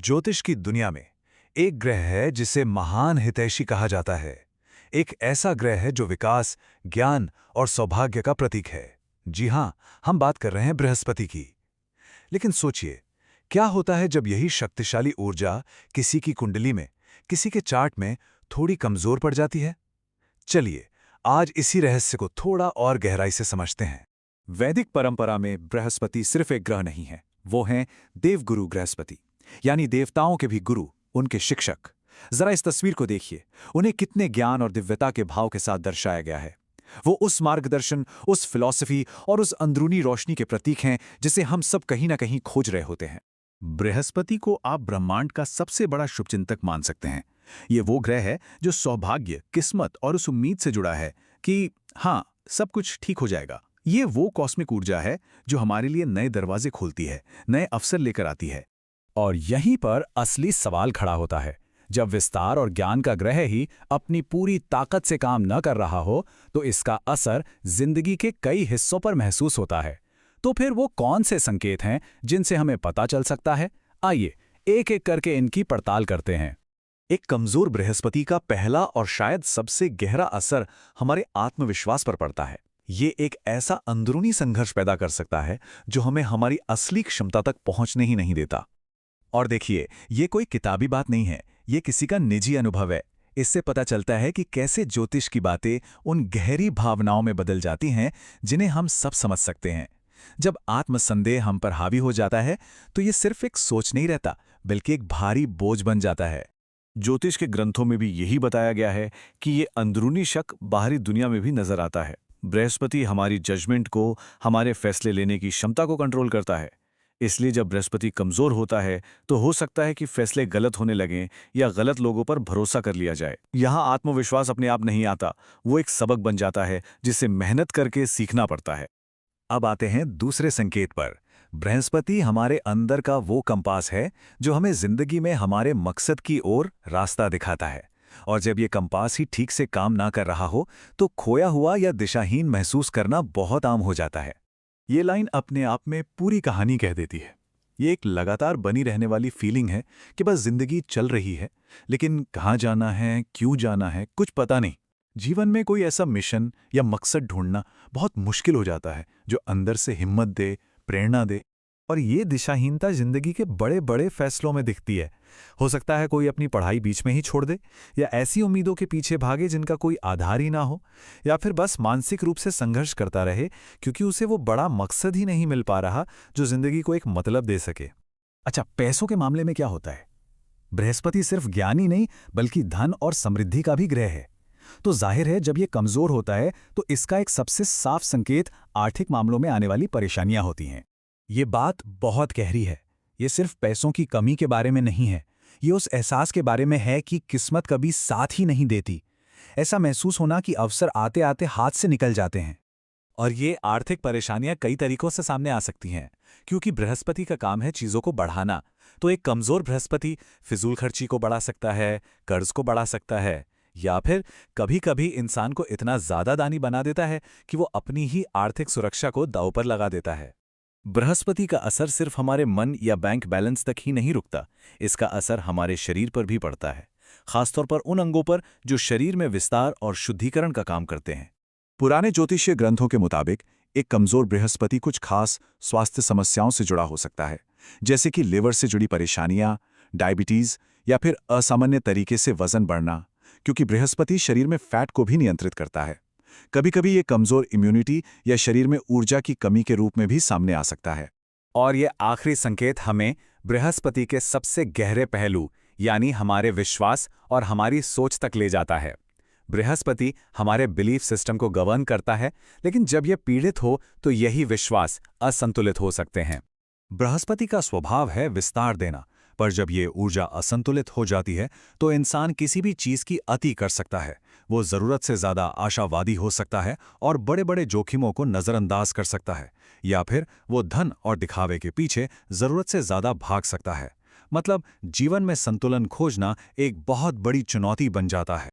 ज्योतिष की दुनिया में एक ग्रह है जिसे महान हितैषी कहा जाता है। एक ऐसा ग्रह है जो विकास, ज्ञान और सौभाग्य का प्रतीक है। जी हां, हम बात कर रहे हैं बृहस्पति की। लेकिन सोचिए, क्या होता है जब यही शक्तिशाली ऊर्जा किसी की कुंडली में, किसी के चार्ट में थोड़ी कमजोर पड़ जाती है? चलिए, आज इसी रहस्य को थोड़ा और गहराई से समझते हैं। वैदिक परंपरा में बृहस्पति सिर्फ एक ग्रह नहीं है, वो हैं देवगुरु बृहस्पति, यानी देवताओं के भी गुरु, उनके शिक्षक। जरा इस तस्वीर को देखिए, उन्हें कितने ज्ञान और दिव्यता के भाव के साथ दर्शाया गया है। वो उस मार्गदर्शन, उस फिलॉसफी और उस अंदरूनी रोशनी के प्रतीक हैं जिसे हम सब कहीं ना कहीं खोज रहे होते हैं। बृहस्पति को आप ब्रह्मांड का सबसे बड़ा शुभचिंतक मान सकते हैं। ये वो ग्रह है जो सौभाग्य, किस्मत और उस उम्मीद से जुड़ा है कि हाँ, सब कुछ ठीक हो जाएगा। ये वो कॉस्मिक ऊर्जा है जो हमारे लिए नए दरवाजे खोलती है, नए अवसर लेकर आती है। और यहीं पर असली सवाल खड़ा होता है। जब विस्तार और ज्ञान का ग्रह ही अपनी पूरी ताकत से काम न कर रहा हो, तो इसका असर जिंदगी के कई हिस्सों पर महसूस होता है। तो फिर वो कौन से संकेत हैं जिनसे हमें पता चल सकता है? आइए एक एक करके इनकी पड़ताल करते हैं। एक कमजोर बृहस्पति का पहला और शायद सबसे गहरा असर हमारे आत्मविश्वास पर पड़ता है। ये एक ऐसा अंदरूनी संघर्ष पैदा कर सकता है जो हमें हमारी असली क्षमता तक पहुंचने ही नहीं देता। और देखिए, ये कोई किताबी बात नहीं है, ये किसी का निजी अनुभव है। इससे पता चलता है कि कैसे ज्योतिष की बातें उन गहरी भावनाओं में बदल जाती हैं जिन्हें हम सब समझ सकते हैं। जब आत्मसंदेह हम पर हावी हो जाता है, तो ये सिर्फ एक सोच नहीं रहता, बल्कि एक भारी बोझ बन जाता है। ज्योतिष के ग्रंथों में भी यही बताया गया है कि ये अंदरूनी शक बाहरी दुनिया में भी नजर आता है। बृहस्पति हमारी जजमेंट को, हमारे फैसले लेने की क्षमता को कंट्रोल करता है। इसलिए जब बृहस्पति कमजोर होता है तो हो सकता है कि फैसले गलत होने लगें या गलत लोगों पर भरोसा कर लिया जाए। यहाँ आत्मविश्वास अपने आप नहीं आता, वो एक सबक बन जाता है जिसे मेहनत करके सीखना पड़ता है। अब आते हैं दूसरे संकेत पर। बृहस्पति हमारे अंदर का वो कंपास है जो हमें जिंदगी में हमारे मकसद की ओर रास्ता दिखाता है। और जब ये कंपास ही ठीक से काम ना कर रहा हो, तो खोया हुआ या दिशाहीन महसूस करना बहुत आम हो जाता है। ये लाइन अपने आप में पूरी कहानी कह देती है। ये एक लगातार बनी रहने वाली फीलिंग है कि बस जिंदगी चल रही है, लेकिन कहाँ जाना है, क्यों जाना है, कुछ पता नहीं। जीवन में कोई ऐसा मिशन या मकसद ढूंढना बहुत मुश्किल हो जाता है जो अंदर से हिम्मत दे, प्रेरणा दे। और ये दिशाहीनता जिंदगी के बड़े बड़े फैसलों में दिखती है। हो सकता है कोई अपनी पढ़ाई बीच में ही छोड़ दे, या ऐसी उम्मीदों के पीछे भागे जिनका कोई आधार ही ना हो, या फिर बस मानसिक रूप से संघर्ष करता रहे क्योंकि उसे वो बड़ा मकसद ही नहीं मिल पा रहा जो जिंदगी को एक मतलब दे सके। अच्छा, पैसों के मामले में क्या होता है? बृहस्पति सिर्फ ज्ञान ही नहीं, बल्कि धन और समृद्धि का भी ग्रह है। तो जाहिर है, जब ये कमजोर होता है तो इसका एक सबसे साफ संकेत आर्थिक मामलों में आने वाली परेशानियां होती हैं। ये बात बहुत गहरी है। ये सिर्फ पैसों की कमी के बारे में नहीं है, ये उस एहसास के बारे में है कि किस्मत कभी साथ ही नहीं देती। ऐसा महसूस होना कि अवसर आते आते हाथ से निकल जाते हैं। और ये आर्थिक परेशानियां कई तरीकों से सामने आ सकती हैं, क्योंकि बृहस्पति का काम है चीजों को बढ़ाना। तो एक कमजोर बृहस्पति फिजूल खर्ची को बढ़ा सकता है, कर्ज को बढ़ा सकता है, या फिर कभी-कभी इंसान को इतना ज्यादा दानी बना देता है कि वो अपनी ही आर्थिक सुरक्षा को दांव पर लगा देता है। बृहस्पति का असर सिर्फ हमारे मन या बैंक बैलेंस तक ही नहीं रुकता, इसका असर हमारे शरीर पर भी पड़ता है, खासतौर पर उन अंगों पर जो शरीर में विस्तार और शुद्धिकरण का काम करते हैं। पुराने ज्योतिषीय ग्रंथों के मुताबिक एक कमजोर बृहस्पति कुछ खास स्वास्थ्य समस्याओं से जुड़ा हो सकता है, जैसे कि लिवर से जुड़ी परेशानियां, डायबिटीज, या फिर असामान्य तरीके से वजन बढ़ना, क्योंकि बृहस्पति शरीर में फैट को भी नियंत्रित करता है। कभी कभी ये कमजोर इम्यूनिटी या शरीर में ऊर्जा की कमी के रूप में भी सामने आ सकता है। और ये आखिरी संकेत हमें बृहस्पति के सबसे गहरे पहलू, यानी हमारे विश्वास और हमारी सोच तक ले जाता है। बृहस्पति हमारे बिलीफ सिस्टम को गवर्न करता है, लेकिन जब यह पीड़ित हो तो यही विश्वास असंतुलित हो सकते हैं। बृहस्पति का स्वभाव है विस्तार देना, पर जब ये ऊर्जा असंतुलित हो जाती है तो इंसान किसी भी चीज की अति कर सकता है। वो जरूरत से ज्यादा आशावादी हो सकता है और बड़े बड़े जोखिमों को नजरअंदाज कर सकता है, या फिर वो धन और दिखावे के पीछे जरूरत से ज्यादा भाग सकता है। मतलब जीवन में संतुलन खोजना एक बहुत बड़ी चुनौती बन जाता है।